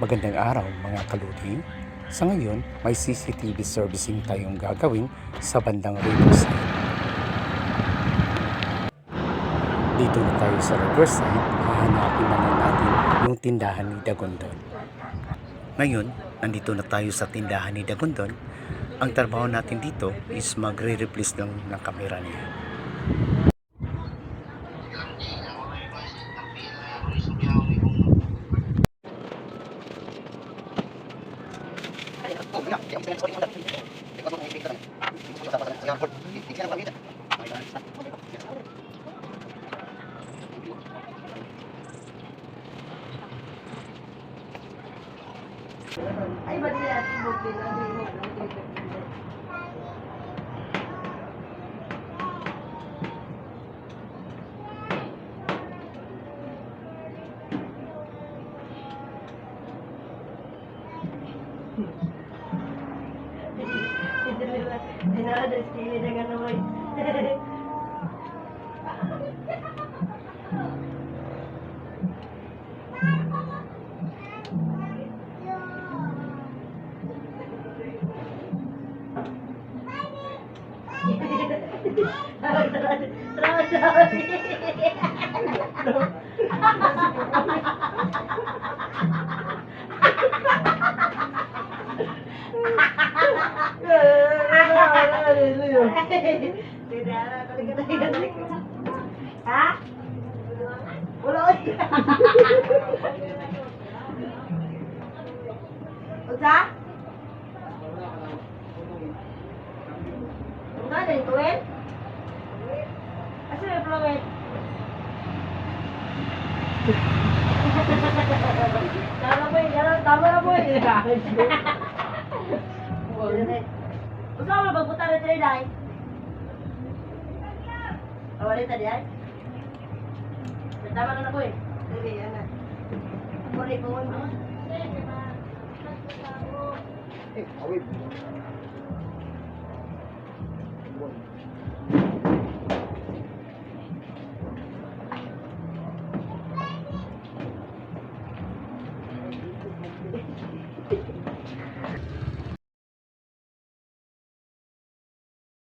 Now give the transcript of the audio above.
Magandang araw mga kaludi. Sa ngayon, may CCTV servicing tayong gagawin sa bandang Riverside. Dito na tayo sa Riverside, hahanapin na natin yung tindahan ni Dagondon. Ngayon, nandito na tayo sa tindahan ni Dagondon. Ang trabaho natin dito is magre-replace lang ng kamera niya. Ay, ba't niya tibok din? Dinadas kini dengan naman. Ha? Ulo. Usa? Usa din tuwin? Asa may plawin? Tama na po eh. Usa mo magbuta na tray dai. Awalin tadi ay. Tama na po eh. Sige, yan na. Ako rin po. Awit.